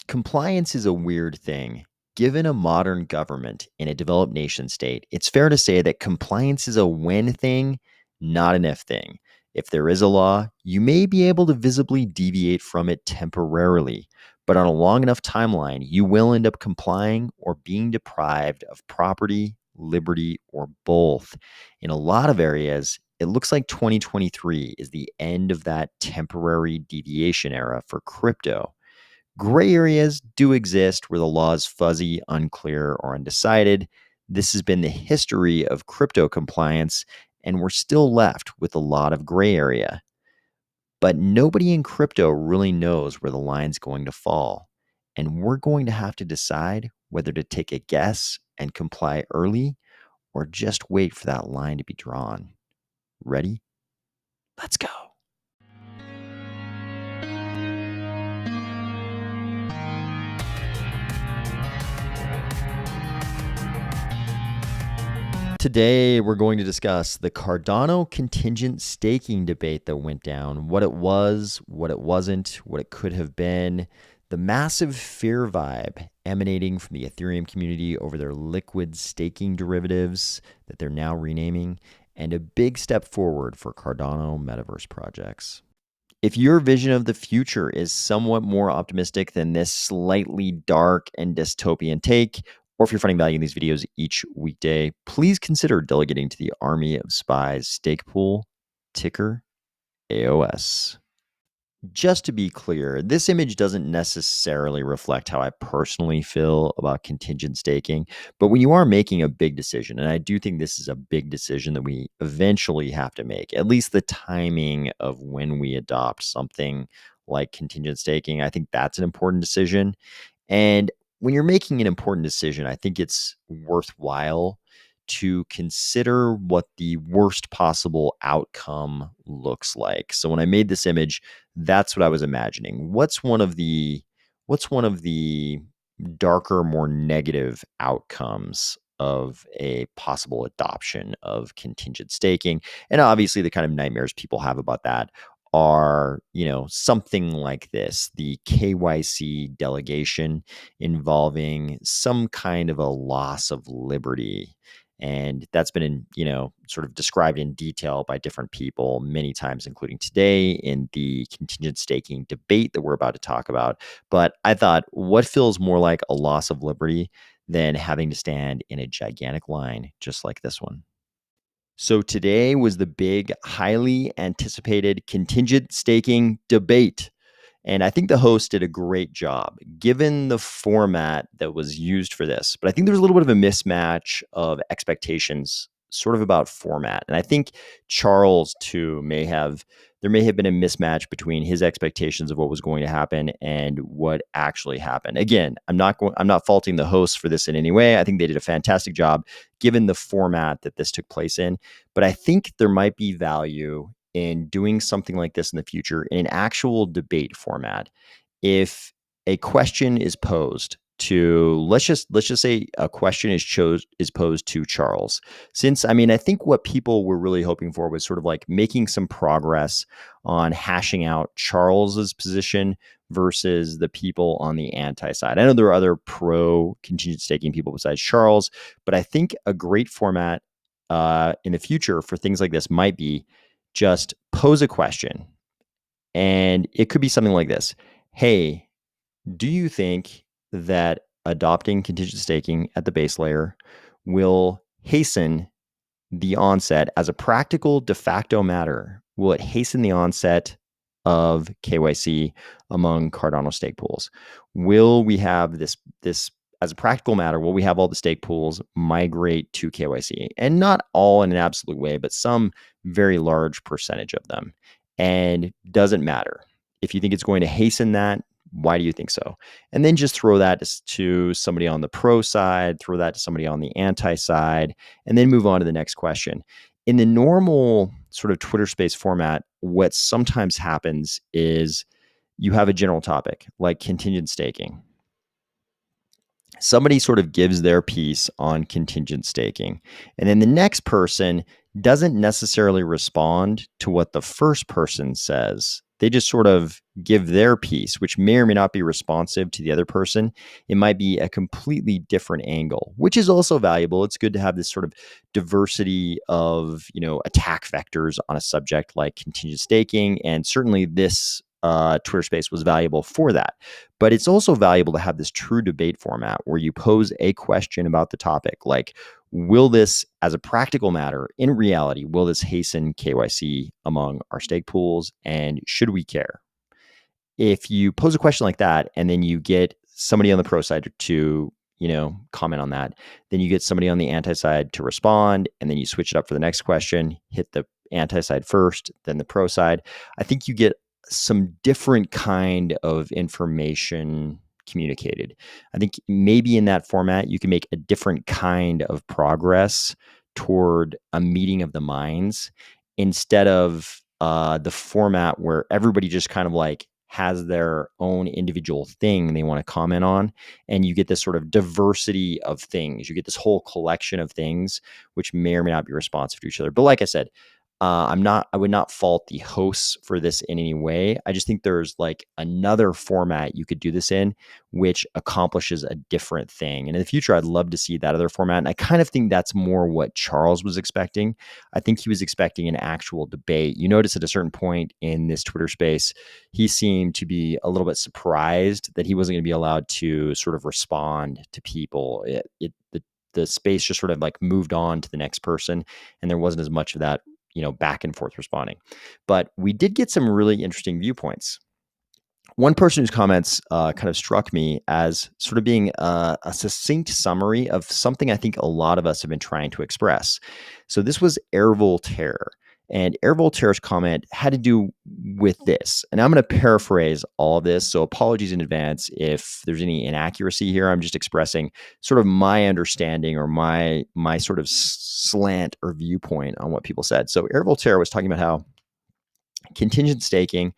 Compliance is a weird thing. Given a modern government in a developed nation state, it's fair to say that compliance is a when thing, not an if thing. If there is a law, you may be able to visibly deviate from it temporarily, but on a long enough timeline, you will end up complying or being deprived of property, liberty, or both. In a lot of areas, it looks like 2023 is the end of that temporary deviation era for crypto. Gray areas do exist where the law is fuzzy, unclear, or undecided. This has been the history of crypto compliance, and we're still left with a lot of gray area. But nobody in crypto really knows where the line's going to fall. And we're going to have to decide whether to take a guess and comply early or just wait for that line to be drawn. Ready? Let's go. Today, we're going to discuss the Cardano contingent staking debate that went down, what it was, what it wasn't, what it could have been, the massive fear vibe emanating from the Ethereum community over their liquid staking derivatives that they're now renaming, and a big step forward for Cardano metaverse projects. If your vision of the future is somewhat more optimistic than this slightly dark and dystopian take, or if you're finding value in these videos each weekday, please consider delegating to the Army of Spies stake pool, ticker AOS. Just to be clear, this image doesn't necessarily reflect how I personally feel about contingent staking, but when you are making a big decision, and I do think this is a big decision that we eventually have to make, at least the timing of when we adopt something like contingent staking, I think that's an important decision. And when you're making an important decision, I think it's worthwhile to consider what the worst possible outcome looks like. So when I made this image, that's what I was imagining. What's one of the darker, more negative outcomes of a possible adoption of contingent staking? And obviously the kind of nightmares people have about that are, something like this, the KYC delegation involving some kind of a loss of liberty. And that's been, sort of described in detail by different people many times, including today in the contingent staking debate that we're about to talk about. But I thought, what feels more like a loss of liberty than having to stand in a gigantic line just like this one? So today was the big, highly anticipated contingent staking debate. And I think the host did a great job given the format that was used for this. But I think there was a little bit of a mismatch of expectations, sort of about format. And I think Charles, too, there may have been a mismatch between his expectations of what was going to happen and what actually happened. Again, I'm not faulting the hosts for this in any way. I think they did a fantastic job given the format that this took place in. But I think there might be value in doing something like this in the future in an actual debate format. If a question is posed to, let's just say a question is posed to Charles, since I think what people were really hoping for was sort of like making some progress on hashing out Charles's position versus the people on the anti side. I know there are other pro contingent staking people besides Charles, but I think a great format in the future for things like this might be just pose a question. And it could be something like this. Hey, do you think that adopting contingent staking at the base layer will hasten the onset as a practical de facto matter? Will it hasten the onset of KYC among Cardano stake pools? Will we have this as a practical matter, will we have all the stake pools migrate to KYC? And not all in an absolute way, but some very large percentage of them. And doesn't matter. If you think it's going to hasten that, why do you think so? And then just throw that to somebody on the pro side, throw that to somebody on the anti side, and then move on to the next question. In the normal sort of Twitter space format, what sometimes happens is you have a general topic like contingent staking. Somebody sort of gives their piece on contingent staking. And then the next person doesn't necessarily respond to what the first person says They just sort of give their piece, which may or may not be responsive to the other person. It might be a completely different angle, which is also valuable. It's good to have this sort of diversity of, attack vectors on a subject like contingent staking. And certainly this Twitter space was valuable for that. But it's also valuable to have this true debate format where you pose a question about the topic, like, will this, as a practical matter, in reality, will this hasten KYC among our stake pools, and should we care? If you pose a question like that and then you get somebody on the pro side to comment on that, then you get somebody on the anti side to respond, and then you switch it up for the next question, hit the anti side first, then the pro side. I think you get some different kind of information communicated. I think maybe in that format you can make a different kind of progress toward a meeting of the minds, instead of the format where everybody just kind of like has their own individual thing they want to comment on, and you get this sort of diversity of things. You get this whole collection of things which may or may not be responsive to each other. But like I said, I would not fault the hosts for this in any way. I just think there's like another format you could do this in, which accomplishes a different thing. And in the future, I'd love to see that other format. And I kind of think that's more what Charles was expecting. I think he was expecting an actual debate. You notice at a certain point in this Twitter space, he seemed to be a little bit surprised that he wasn't going to be allowed to sort of respond to people. The space just sort of like moved on to the next person, and there wasn't as much of that back and forth responding. But we did get some really interesting viewpoints. One person whose comments kind of struck me as sort of being a succinct summary of something I think a lot of us have been trying to express. So this was Air Voltaire. And Air Voltaire's comment had to do with this. And I'm going to paraphrase all of this. So apologies in advance if there's any inaccuracy here. I'm just expressing sort of my understanding or my sort of slant or viewpoint on what people said. So Air Voltaire was talking about how contingent staking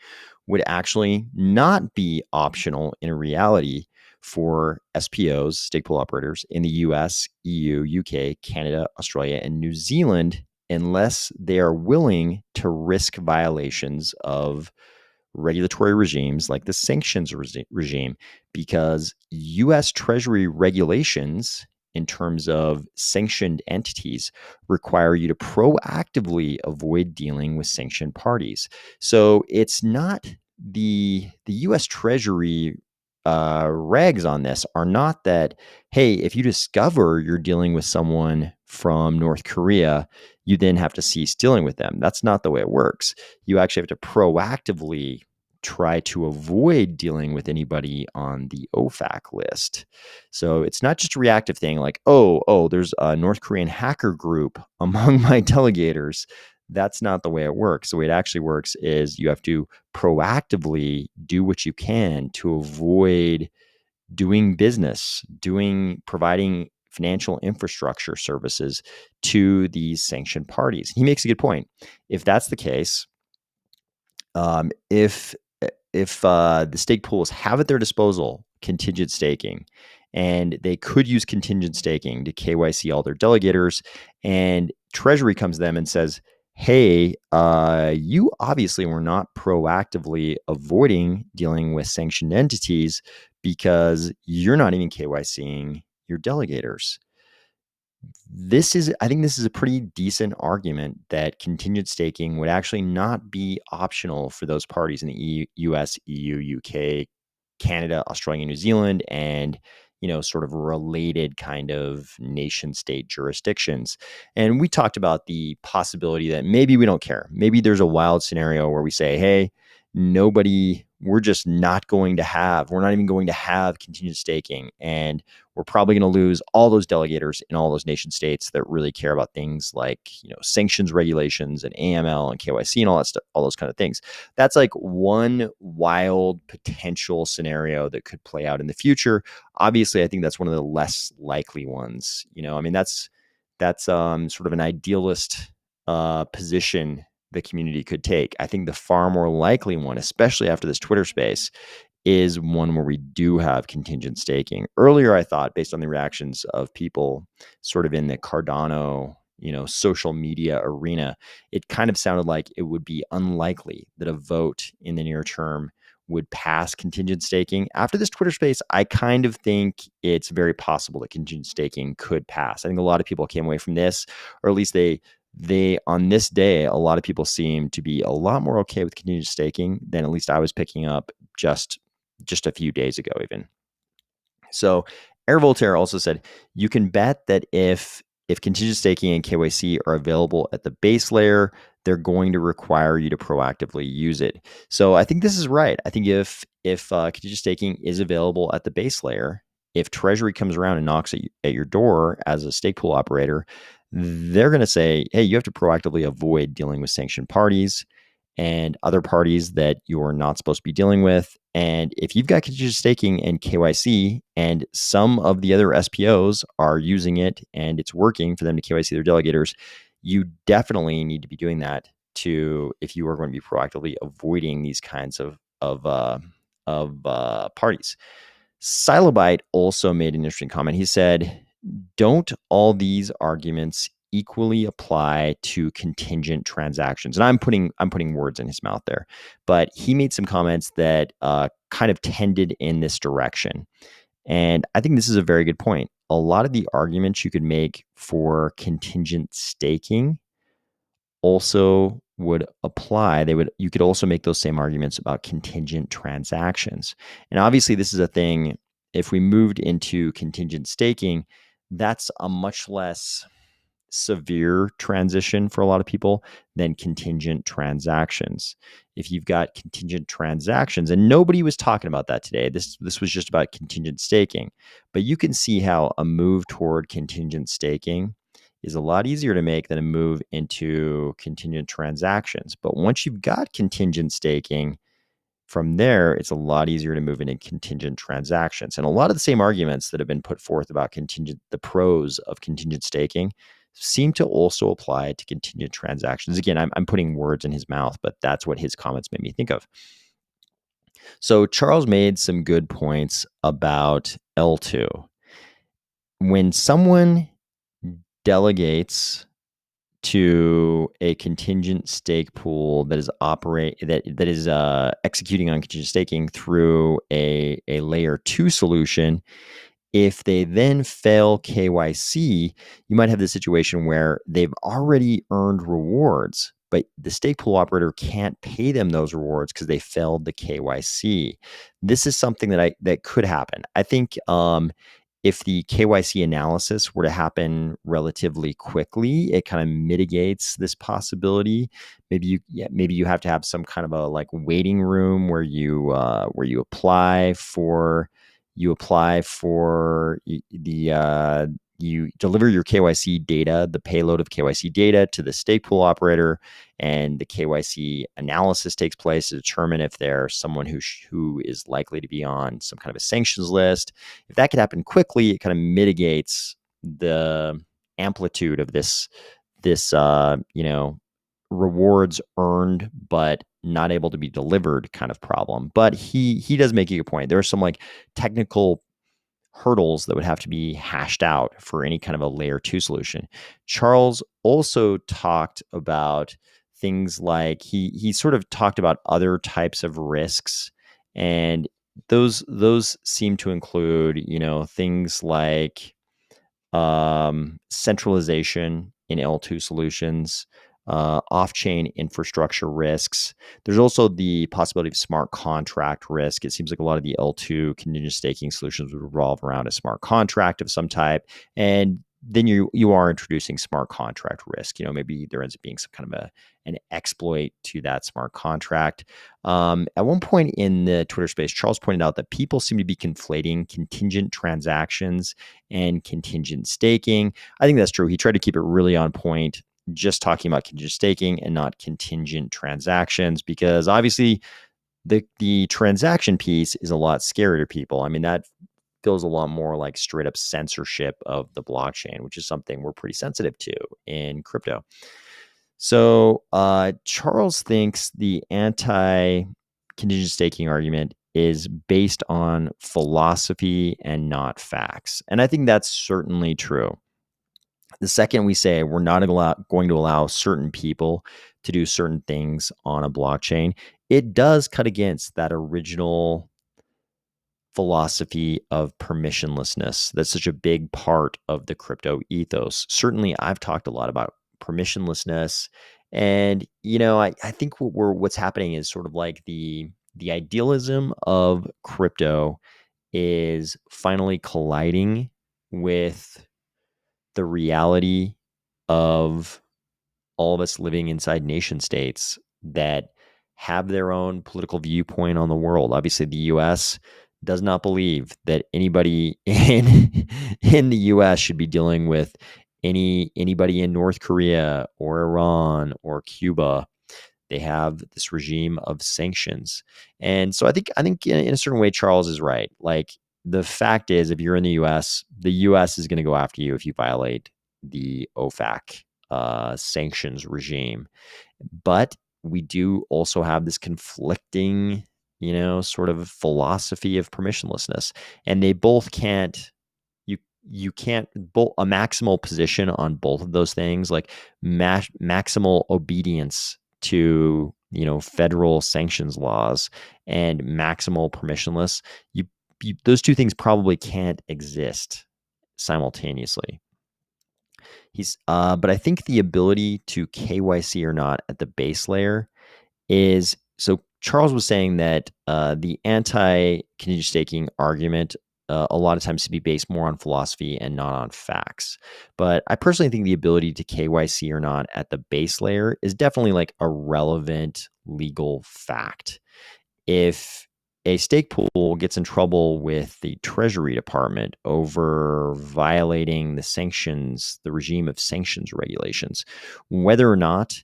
would actually not be optional in reality for SPOs, stake pool operators, in the US, EU, UK, Canada, Australia, and New Zealand, unless they are willing to risk violations of regulatory regimes like the sanctions regime, because US Treasury regulations in terms of sanctioned entities require you to proactively avoid dealing with sanctioned parties. So it's not the US Treasury regs on this are not that, hey, if you discover you're dealing with someone from North Korea, you then have to cease dealing with them. That's not the way it works. You actually have to proactively try to avoid dealing with anybody on the OFAC list. So it's not just a reactive thing like, oh, there's a North Korean hacker group among my delegators. That's not the way it works. The way it actually works is you have to proactively do what you can to avoid doing business, providing financial infrastructure services to these sanctioned parties. He makes a good point. If that's the case, if the stake pools have at their disposal contingent staking, and they could use contingent staking to KYC all their delegators, and Treasury comes to them and says, hey, you obviously were not proactively avoiding dealing with sanctioned entities because you're not even KYCing your delegators. I think this is a pretty decent argument that contingent staking would actually not be optional for those parties in the US, EU, UK, Canada, Australia, New Zealand, and sort of related kind of nation state jurisdictions. And we talked about the possibility that maybe we don't care. Maybe there's a wild scenario where we say, hey, we're just not going to have, we're not even going to have contingent staking. And we're probably going to lose all those delegators in all those nation states that really care about things like, sanctions regulations and AML and KYC and all that stuff, all those kind of things. That's like one wild potential scenario that could play out in the future. Obviously, I think that's one of the less likely ones. That's sort of an idealist position the community could take. I think the far more likely one, especially after this Twitter space, is one where we do have contingent staking. Earlier, I thought, based on the reactions of people sort of in the Cardano social media arena, it kind of sounded like it would be unlikely that a vote in the near term would pass contingent staking. After this Twitter space, I kind of think it's very possible that contingent staking could pass. I think a lot of people came away from this, or at least they on this day, a lot of people seem to be a lot more okay with contingent staking than at least I was picking up just a few days ago even. So Air Voltaire also said, you can bet that if contingent staking and KYC are available at the base layer, they're going to require you to proactively use it. So I think this is right. I think if contingent staking is available at the base layer, if Treasury comes around and knocks at your door as a stake pool operator, they're going to say, hey, you have to proactively avoid dealing with sanctioned parties and other parties that you're not supposed to be dealing with. And if you've got contingent staking and KYC, and some of the other SPOs are using it and it's working for them to KYC their delegators, you definitely need to be doing that if you are going to be proactively avoiding these kinds of parties. Silobite also made an interesting comment. He said, don't all these arguments equally apply to contingent transactions? And I'm putting words in his mouth there, but he made some comments that kind of tended in this direction. And I think this is a very good point. A lot of the arguments you could make for contingent staking also would apply. You could also make those same arguments about contingent transactions. And obviously this is a thing, if we moved into contingent staking, that's a much less severe transition for a lot of people than contingent transactions. If you've got contingent transactions, and nobody was talking about that today, this was just about contingent staking, but you can see how a move toward contingent staking is a lot easier to make than a move into contingent transactions. But once you've got contingent staking, from there, it's a lot easier to move into contingent transactions. And a lot of the same arguments that have been put forth about the pros of contingent staking seem to also apply to contingent transactions. Again, I'm putting words in his mouth, but that's what his comments made me think of. So Charles made some good points about L2. When someone delegates to a contingent stake pool that is executing on contingent staking through a layer 2 solution, if they then fail KYC, you might have the situation where they've already earned rewards, but the stake pool operator can't pay them those rewards because they failed the KYC. This is something that could happen. I think if the KYC analysis were to happen relatively quickly, it kind of mitigates this possibility. Maybe you have to have some kind of a like waiting room where you apply for you deliver your KYC data, the payload of KYC data, to the stake pool operator, and the KYC analysis takes place to determine if there's someone who is likely to be on some kind of a sanctions list. If that could happen quickly, it kind of mitigates the amplitude of this rewards earned but not able to be delivered kind of problem. But he does make a good point. There are some like technical hurdles that would have to be hashed out for any kind of a layer 2 solution. Charles also talked about things like he sort of talked about other types of risks, and those seem to include things like centralization in L2 solutions, off-chain infrastructure risks. There's also the possibility of smart contract risk. It seems like a lot of the L2 contingent staking solutions would revolve around a smart contract of some type. And then you are introducing smart contract risk. Maybe there ends up being some kind of an exploit to that smart contract. At one point in the Twitter space, Charles pointed out that people seem to be conflating contingent transactions and contingent staking. I think that's true. He tried to keep it really on point, just talking about contingent staking and not contingent transactions, because obviously the transaction piece is a lot scarier to people. I mean, that feels a lot more like straight up censorship of the blockchain, which is something we're pretty sensitive to in crypto. So Charles thinks the anti-contingent staking argument is based on philosophy and not facts. And I think that's certainly true. The second we say we're not going to allow certain people to do certain things on a blockchain, it does cut against that original philosophy of permissionlessness. That's such a big part of the crypto ethos. Certainly, I've talked a lot about permissionlessness. And, I think what's happening is sort of like the idealism of crypto is finally colliding with the reality of all of us living inside nation states that have their own political viewpoint on the world. Obviously, the US does not believe that anybody in the US should be dealing with anybody in North Korea or Iran or Cuba. They have this regime of sanctions. And so I think in a certain way Charles is right. Like, the fact is, if you're in the US is going to go after you if you violate the OFAC sanctions regime. But we do also have this conflicting, sort of philosophy of permissionlessness, and they both can't. You can't both a maximal position on both of those things, like maximal obedience to federal sanctions laws and maximal permissionless. Those two things probably can't exist simultaneously. But I think the ability to KYC or not at the base layer is so. Charles was saying that the anti-contingent staking argument a lot of times to be based more on philosophy and not on facts. But I personally think the ability to KYC or not at the base layer is definitely like a relevant legal fact. If a stake pool gets in trouble with the Treasury Department over violating the regime of sanctions regulations, whether or not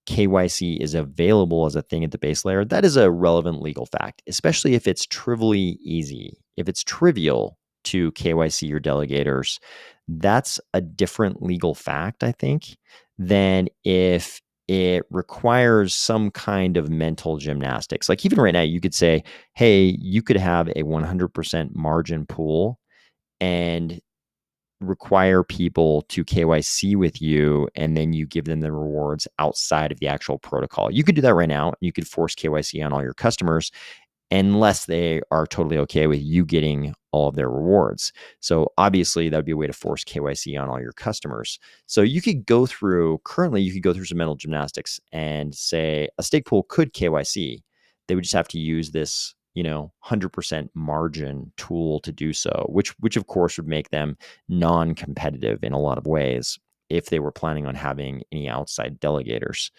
KYC is available as a thing at the base layer, that is a relevant legal fact, especially if it's trivially easy. If it's trivial to KYC your delegators, that's a different legal fact, I think, than if it requires some kind of mental gymnastics. Like, even right now, you could say, hey, you could have a 100% margin pool and require people to KYC with you, and then you give them the rewards outside of the actual protocol. You could do that right now. You could force KYC on all your customers unless they are totally okay with you getting all of their rewards. So obviously that would be a way to force KYC on all your customers. So currently you could go through some mental gymnastics and say a stake pool could KYC. They would just have to use this 100% margin tool to do so, which of course would make them non-competitive in a lot of ways if they were planning on having any outside delegators.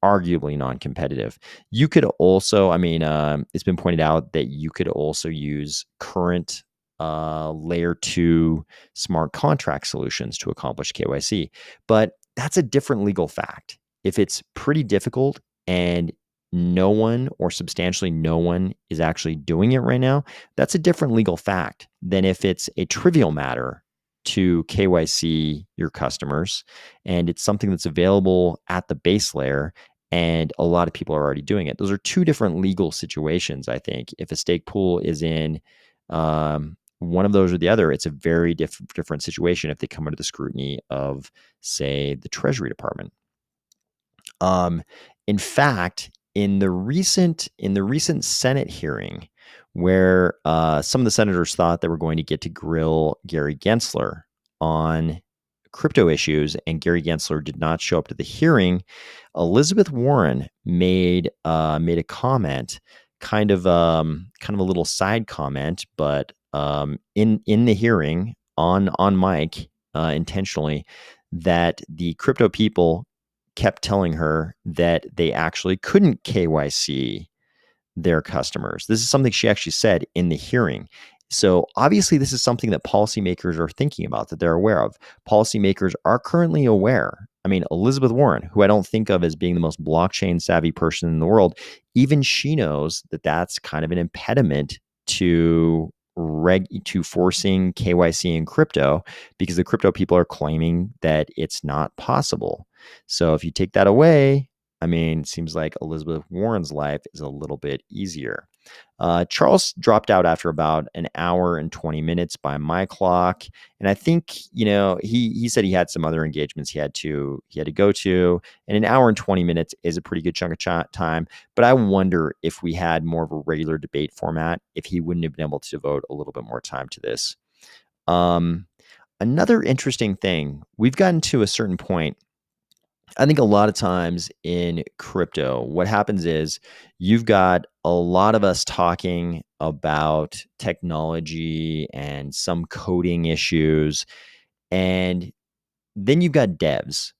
Arguably non-competitive. You could also, it's been pointed out that you could also use current layer 2 smart contract solutions to accomplish KYC, but that's a different legal fact. If it's pretty difficult and no one or substantially no one is actually doing it right now, that's a different legal fact than if it's a trivial matter to KYC your customers and it's something that's available at the base layer and a lot of people are already doing it. Those are two different legal situations, I think. If a stake pool is in one of those or the other, it's a very different situation if they come under the scrutiny of, say, the Treasury Department. In fact, in the recent Senate hearing, where some of the senators thought they were going to get to grill Gary Gensler on crypto issues, and Gary Gensler did not show up to the hearing, Elizabeth Warren made a comment, kind of a little side comment, but in the hearing on mic intentionally, that the crypto people kept telling her that they actually couldn't KYC their customers. This is something she actually said in the hearing. So obviously this is something that policymakers are thinking about, that they're aware of. Policymakers are currently aware. Elizabeth Warren, who I don't think of as being the most blockchain savvy person in the world, even she knows that that's kind of an impediment to forcing KYC in crypto, because the crypto people are claiming that it's not possible. So if you take that away, it seems like Elizabeth Warren's life is a little bit easier. Charles dropped out after about an hour and 20 minutes by my clock, and I think he said he had some other engagements he had to go to, and an hour and 20 minutes is a pretty good chunk of time. But I wonder if we had more of a regular debate format, if he wouldn't have been able to devote a little bit more time to this. Another interesting thing, we've gotten to a certain point. I think a lot of times in crypto, what happens is you've got a lot of us talking about technology and some coding issues. And then you've got devs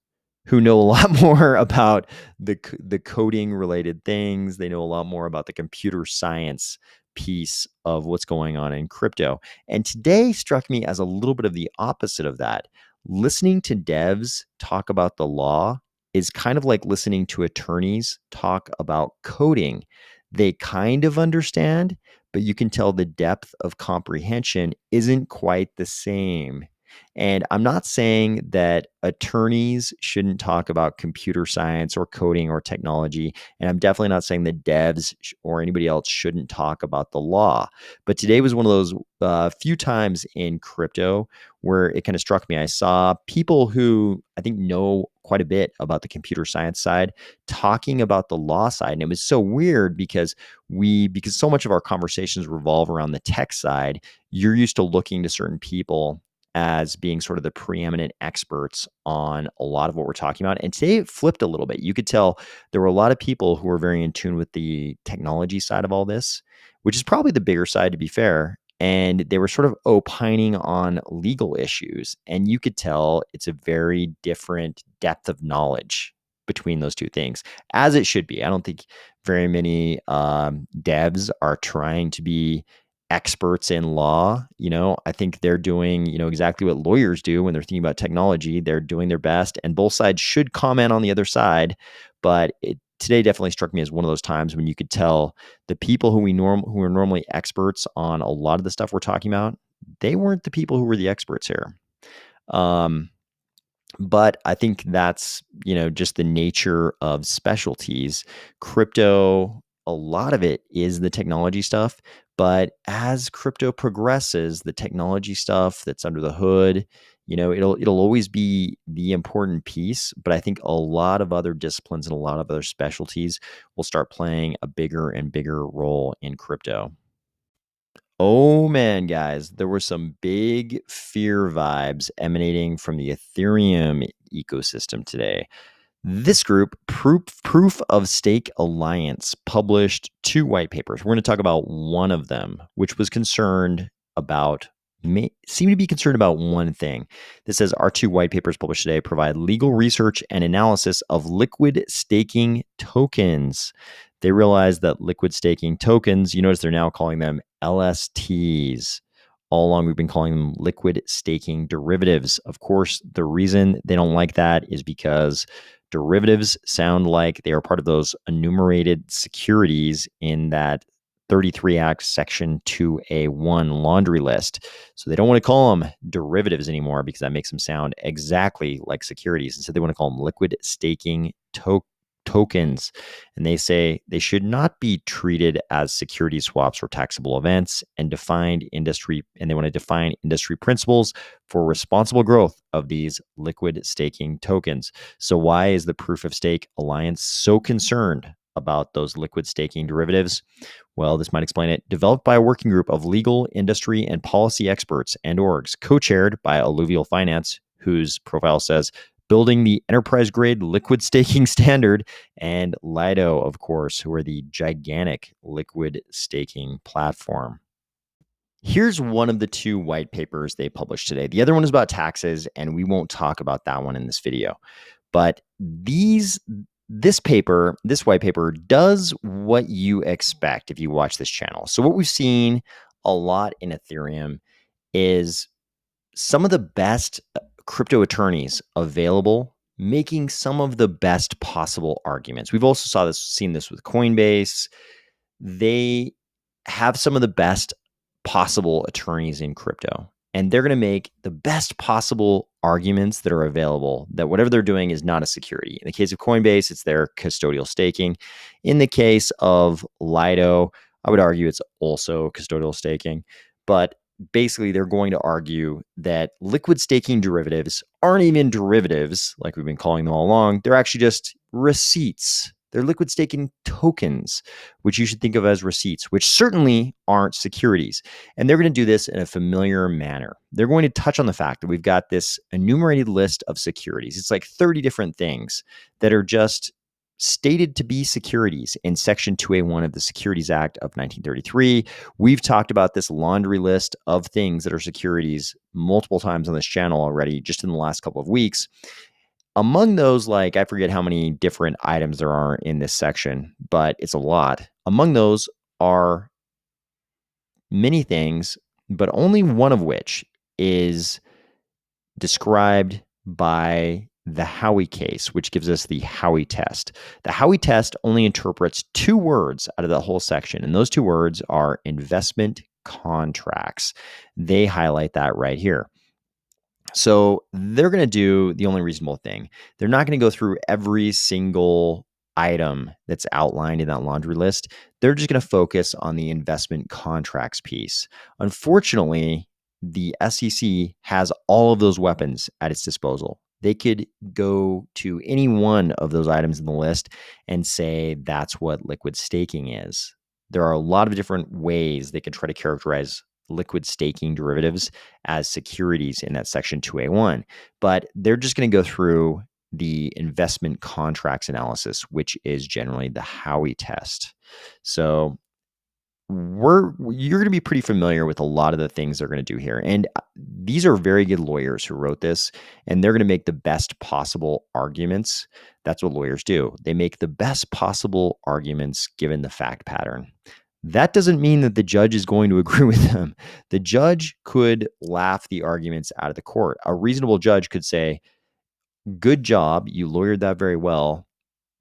who know a lot more about the coding related things. They know a lot more about the computer science piece of what's going on in crypto. And today struck me as a little bit of the opposite of that. Listening to devs talk about the law is kind of like listening to attorneys talk about coding. They kind of understand, but you can tell the depth of comprehension isn't quite the same. And I'm not saying that attorneys shouldn't talk about computer science or coding or technology. And I'm definitely not saying that devs or anybody else shouldn't talk about the law. But today was one of those few times in crypto where it kind of struck me. I saw people who I think know quite a bit about the computer science side talking about the law side. And it was so weird because so much of our conversations revolve around the tech side, you're used to looking to certain people as being sort of the preeminent experts on a lot of what we're talking about. And today it flipped a little bit. You could tell there were a lot of people who were very in tune with the technology side of all this, which is probably the bigger side, to be fair. And they were sort of opining on legal issues. And you could tell it's a very different depth of knowledge between those two things, as it should be. I don't think very many devs are trying to be experts in law. I think they're doing, exactly what lawyers do when they're thinking about technology. They're doing their best, and both sides should comment on the other side. But today definitely struck me as one of those times when you could tell the people who are normally experts on a lot of the stuff we're talking about, they weren't the people who were the experts here. But I think that's, just the nature of specialties. Crypto, a lot of it is the technology stuff. But as crypto progresses, the technology stuff that's under the hood, it'll always be the important piece. But I think a lot of other disciplines and a lot of other specialties will start playing a bigger and bigger role in crypto. Oh man, guys, there were some big fear vibes emanating from the Ethereum ecosystem today. This group, Proof of Stake Alliance, published two white papers. We're going to talk about one of them, which was seemed to be concerned about one thing. This says our two white papers published today provide legal research and analysis of liquid staking tokens. They realized that liquid staking tokens, you notice they're now calling them LSTs. All along, we've been calling them liquid staking derivatives. Of course, the reason they don't like that is because derivatives sound like they are part of those enumerated securities in that 33 Act Section 2A1 laundry list. So they don't want to call them derivatives anymore because that makes them sound exactly like securities. Instead, they want to call them liquid staking tokens. And they say they should not be treated as security swaps or taxable events, and they want to define industry principles for responsible growth of these liquid staking tokens. So why is the Proof of Stake Alliance so concerned about those liquid staking derivatives? Well, this might explain it. Developed by a working group of legal, industry, and policy experts and orgs, co-chaired by Alluvial Finance, whose profile says building the enterprise-grade liquid staking standard, and Lido, of course, who are the gigantic liquid staking platform. Here's one of the two white papers they published today. The other one is about taxes, and we won't talk about that one in this video. But this white paper does what you expect if you watch this channel. So what we've seen a lot in Ethereum is some of the best crypto attorneys available making some of the best possible arguments. We've also seen this with Coinbase. They have some of the best possible attorneys in crypto, and they're going to make the best possible arguments that are available, that whatever they're doing is not a security. In the case of Coinbase, it's their custodial staking. In the case of Lido, I would argue it's also custodial staking, but basically they're going to argue that liquid staking derivatives aren't even derivatives like we've been calling them all along. They're actually just receipts. They're liquid staking tokens, which you should think of as receipts, which certainly aren't securities. And they're going to do this in a familiar manner. They're going to touch on the fact that we've got this enumerated list of securities. It's like 30 different things that are just stated to be securities in Section 2A1 of the Securities Act of 1933. We've talked about this laundry list of things that are securities multiple times on this channel already, just in the last couple of weeks. Among those, like, I forget how many different items there are in this section, but it's a lot. Among those are many things, but only one of which is described by the Howey case, which gives us the Howey test. The Howey test only interprets two words out of the whole section, and those two words are investment contracts. They highlight that right here. So they're going to do the only reasonable thing. They're not going to go through every single item that's outlined in that laundry list. They're just going to focus on the investment contracts piece. Unfortunately, the SEC has all of those weapons at its disposal. They could go to any one of those items in the list and say that's what liquid staking is. There are a lot of different ways they could try to characterize liquid staking derivatives as securities in that Section 2A1, but they're just going to go through the investment contracts analysis, which is generally the Howey test. So you're going to be pretty familiar with a lot of the things they're going to do here. And these are very good lawyers who wrote this, and they're going to make the best possible arguments. That's what lawyers do. They make the best possible arguments given the fact pattern. That doesn't mean that the judge is going to agree with them. The judge could laugh the arguments out of the court. A reasonable judge could say, good job, you lawyered that very well.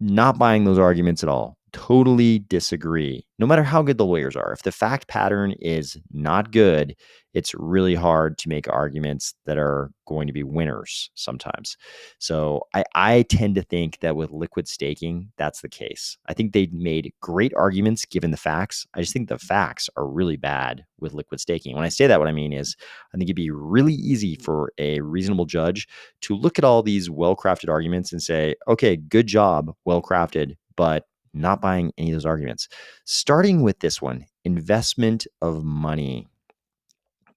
Not buying those arguments at all. Totally disagree. No matter how good the lawyers are, if the fact pattern is not good, it's really hard to make arguments that are going to be winners sometimes. So I tend to think that with liquid staking, that's the case. I think they made great arguments given the facts. I just think the facts are really bad with liquid staking. When I say that, what I mean is I think it'd be really easy for a reasonable judge to look at all these well-crafted arguments and say, okay, good job, well-crafted, but not buying any of those arguments. Starting with this one, investment of money.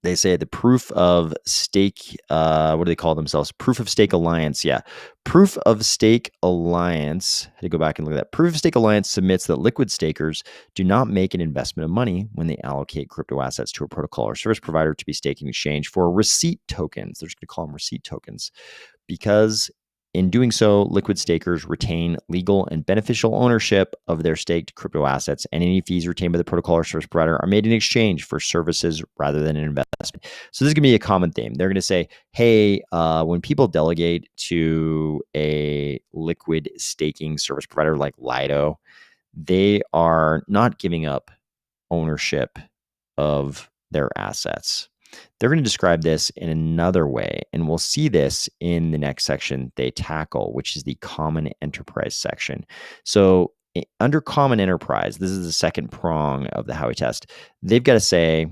They say the proof of stake, what do they call themselves? Proof of stake alliance. Yeah. Proof of stake alliance. I had to go back and look at that. Proof of stake alliance submits that liquid stakers do not make an investment of money when they allocate crypto assets to a protocol or service provider to be staked in exchange for receipt tokens. They're just going to call them receipt tokens because in doing so, liquid stakers retain legal and beneficial ownership of their staked crypto assets, and any fees retained by the protocol or service provider are made in exchange for services rather than an investment. So this is going to be a common theme. They're going to say, hey, when people delegate to a liquid staking service provider like Lido, they are not giving up ownership of their assets. They're going to describe this in another way, and we'll see this in the next section they tackle, which is the common enterprise section. So under common enterprise, this is the second prong of the Howey test. They've got to say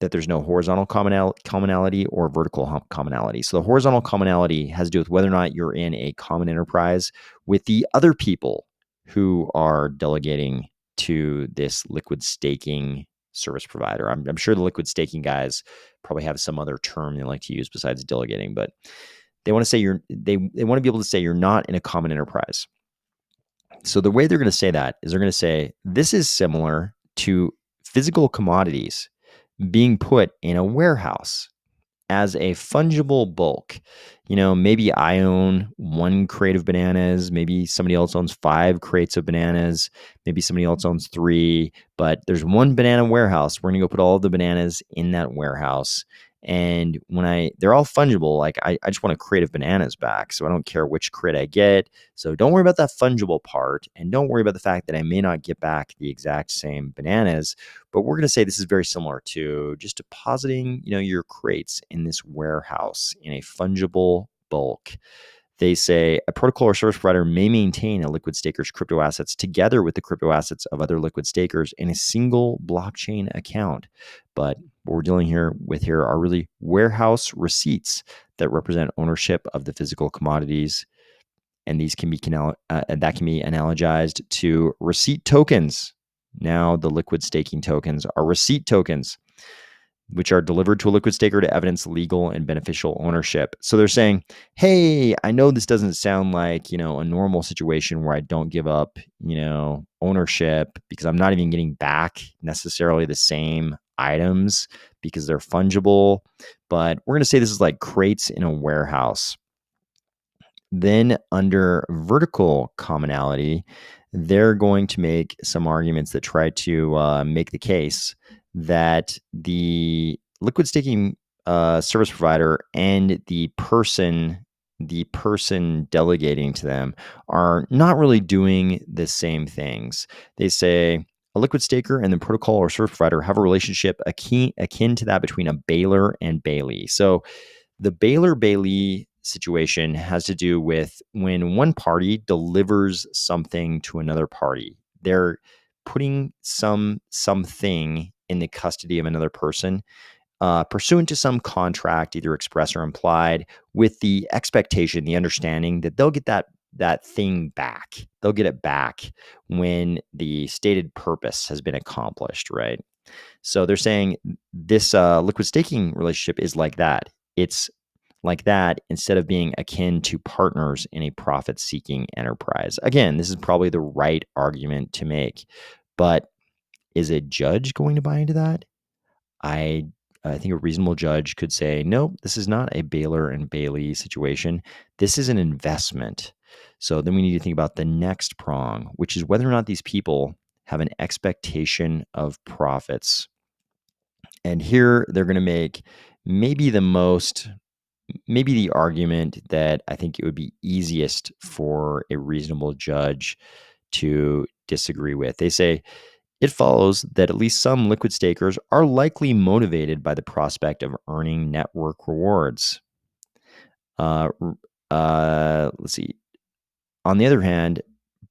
that there's no horizontal commonality or vertical commonality. So the horizontal commonality has to do with whether or not you're in a common enterprise with the other people who are delegating to this liquid staking service provider. I'm sure the liquid staking guys probably have some other term they like to use besides delegating, but they want to say they want to be able to say you're not in a common enterprise. So the way they're going to say that is they're going to say this is similar to physical commodities being put in a warehouse as a fungible bulk. You know, maybe I own 1 crate of bananas. Maybe somebody else owns 5 crates of bananas. Maybe somebody else owns 3, but there's one banana warehouse. We're going to go put all of the bananas in that warehouse. And when they're all fungible, like I just want a crate of bananas back. So I don't care which crate I get. So don't worry about that fungible part. And don't worry about the fact that I may not get back the exact same bananas. But we're going to say this is very similar to just depositing, your crates in this warehouse in a fungible bulk. They say a protocol or service provider may maintain a liquid staker's crypto assets together with the crypto assets of other liquid stakers in a single blockchain account. But what we're dealing here are really warehouse receipts that represent ownership of the physical commodities, and these can be that can be analogized to receipt tokens. Now, the liquid staking tokens are receipt tokens, which are delivered to a liquid staker to evidence legal and beneficial ownership. So they're saying, hey, I know this doesn't sound like, a normal situation where I don't give up, ownership because I'm not even getting back necessarily the same items because they're fungible. But we're going to say this is like crates in a warehouse. Then under vertical commonality, they're going to make some arguments that try to make the case that the liquid staking service provider and the person delegating to them are not really doing the same things. They say a liquid staker and the protocol or service provider have a relationship akin to that between a baler and bailee. So the baler-bailee situation has to do with when one party delivers something to another party. They're putting something in the custody of another person, pursuant to some contract, either express or implied, with the expectation, the understanding that they'll get that thing back. They'll get it back when the stated purpose has been accomplished, right? So they're saying this liquid staking relationship is like that. It's like that instead of being akin to partners in a profit-seeking enterprise. Again, this is probably the right argument to make, but is a judge going to buy into that? I think a reasonable judge could say, no, this is not a baler and bailee situation. This is an investment. So then we need to think about the next prong, which is whether or not these people have an expectation of profits. And here they're going to make maybe the argument that I think it would be easiest for a reasonable judge to disagree with. They say it follows that at least some liquid stakers are likely motivated by the prospect of earning network rewards. Let's see. On the other hand,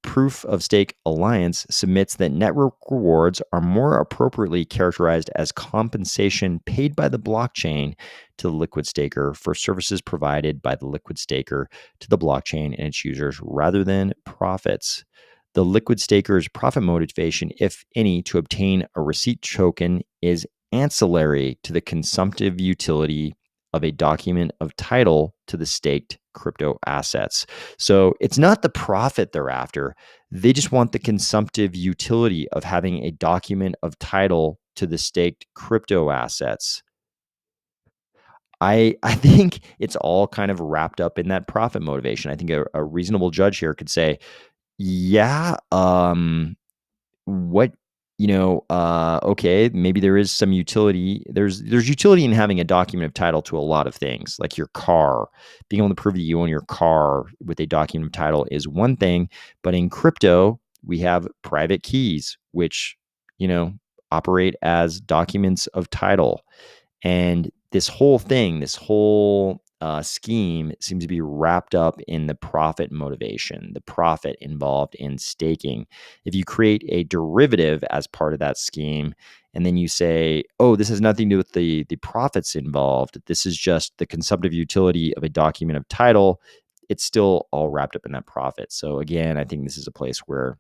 Proof of Stake Alliance submits that network rewards are more appropriately characterized as compensation paid by the blockchain to the liquid staker for services provided by the liquid staker to the blockchain and its users rather than profits. The liquid staker's profit motivation, if any, to obtain a receipt token is ancillary to the consumptive utility of a document of title to the staked crypto assets. So it's not the profit they're after. They just want the consumptive utility of having a document of title to the staked crypto assets. I think it's all kind of wrapped up in that profit motivation. I think a reasonable judge here could say, yeah, what okay, maybe there is some utility. There's utility in having a document of title to a lot of things, like your car. Being able to prove that you own your car with a document of title is one thing, but in crypto, we have private keys, which operate as documents of title. And this whole thing, this whole scheme seems to be wrapped up in the profit motivation, the profit involved in staking. If you create a derivative as part of that scheme, and then you say, oh, this has nothing to do with the profits involved, this is just the consumptive utility of a document of title, it's still all wrapped up in that profit. So again, I think this is a place where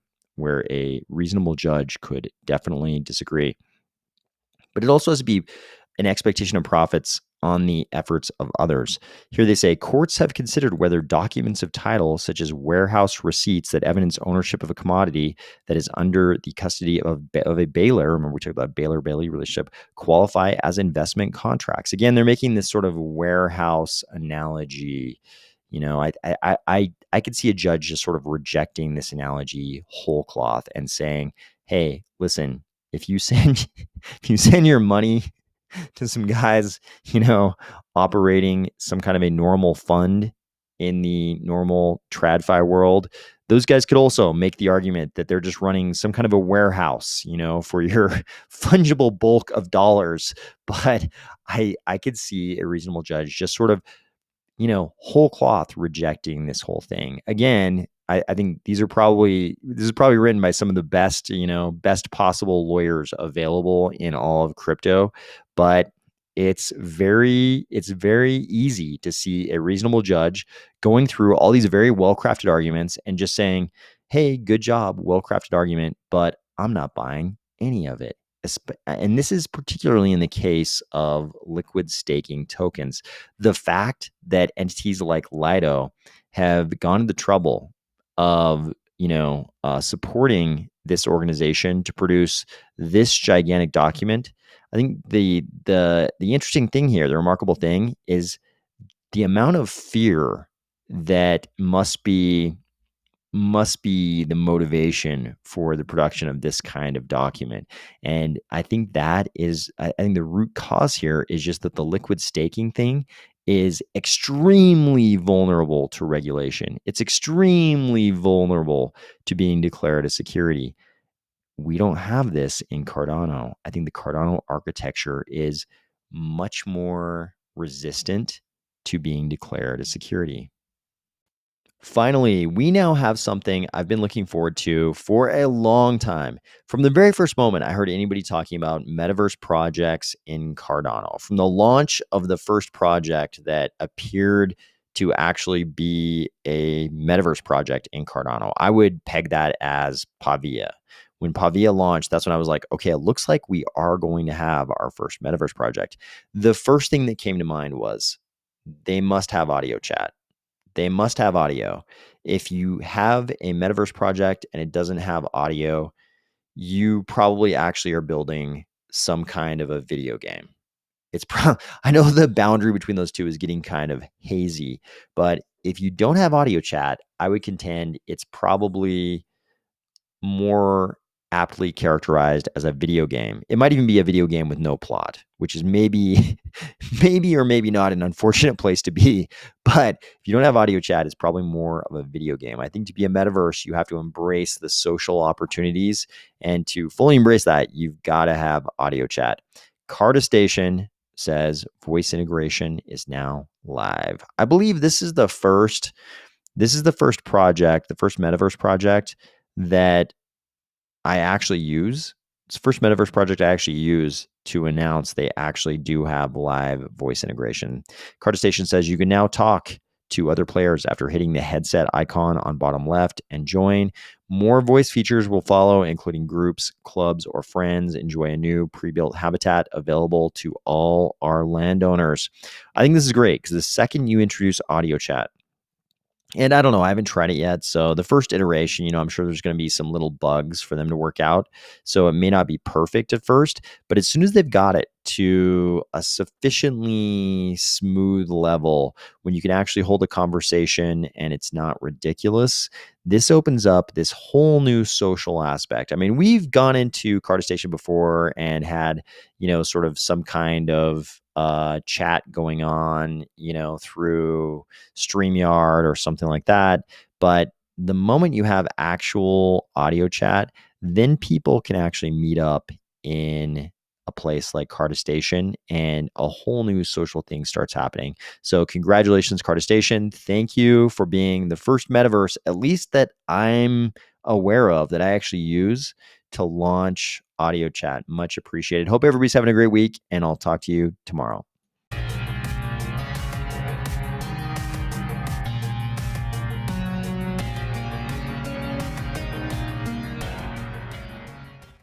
a reasonable judge could definitely disagree. But it also has to be an expectation of profits on the efforts of others. Here they say courts have considered whether documents of title, such as warehouse receipts that evidence ownership of a commodity that is under the custody of a baler, remember we talked about baler-bailee relationship, qualify as investment contracts. Again, they're making this sort of warehouse analogy. I could see a judge just sort of rejecting this analogy whole cloth and saying, hey, listen, if you send your money to some guys, operating some kind of a normal fund in the normal TradFi world, those guys could also make the argument that they're just running some kind of a warehouse, for your fungible bulk of dollars. But I could see a reasonable judge just sort of whole cloth rejecting this whole thing. Again, I think this is probably written by some of the best, best possible lawyers available in all of crypto, but it's very easy to see a reasonable judge going through all these very well-crafted arguments and just saying, "Hey, good job, well-crafted argument, but I'm not buying any of it." And this is particularly in the case of liquid staking tokens. The fact that entities like Lido have gone to the trouble of supporting this organization to produce this gigantic document. I think the interesting thing here, the remarkable thing, is the amount of fear that must be the motivation for the production of this kind of document. And I think I think the root cause here is just that the liquid staking thing is extremely vulnerable to regulation. It's extremely vulnerable to being declared a security. We don't have this in Cardano. I think the Cardano architecture is much more resistant to being declared a security. Finally, we now have something I've been looking forward to for a long time. From the very first moment I heard anybody talking about metaverse projects in Cardano, from the launch of the first project that appeared to actually be a metaverse project in Cardano, I would peg that as Pavia. When Pavia launched, that's when I was like, okay, it looks like we are going to have our first metaverse project. The first thing that came to mind was they must have audio chat. They must have audio. If you have a metaverse project and it doesn't have audio, you probably actually are building some kind of a video game. I know the boundary between those two is getting kind of hazy, but if you don't have audio chat, I would contend it's probably more aptly characterized as a video game. It might even be a video game with no plot, which is maybe maybe or maybe not an unfortunate place to be. But if you don't have audio chat, it's probably more of a video game. I think to be a metaverse, you have to embrace the social opportunities, and to fully embrace that, you've got to have audio chat. Carda Station says voice integration is now live. I believe this is the first project, the first metaverse project that I actually use. It's the first metaverse project I actually use to announce they actually do have live voice integration. Carda Station says you can now talk to other players after hitting the headset icon on bottom left and join. More voice features will follow, including groups, clubs, or friends. Enjoy a new pre-built habitat available to all our landowners. I think this is great because the second you introduce audio chat, and I don't know, I haven't tried it yet. So the first iteration, I'm sure there's going to be some little bugs for them to work out. So it may not be perfect at first, but as soon as they've got it to a sufficiently smooth level when you can actually hold a conversation and it's not ridiculous, this opens up this whole new social aspect. I mean, we've gone into Carda Station before and had, sort of some kind of chat going on, through StreamYard or something like that. But the moment you have actual audio chat, then people can actually meet up in a place like Carda Station and a whole new social thing starts happening. So congratulations, Carda Station. Thank you for being the first metaverse, at least that I'm aware of, that I actually use to launch audio chat. Much appreciated. Hope everybody's having a great week, and I'll talk to you tomorrow.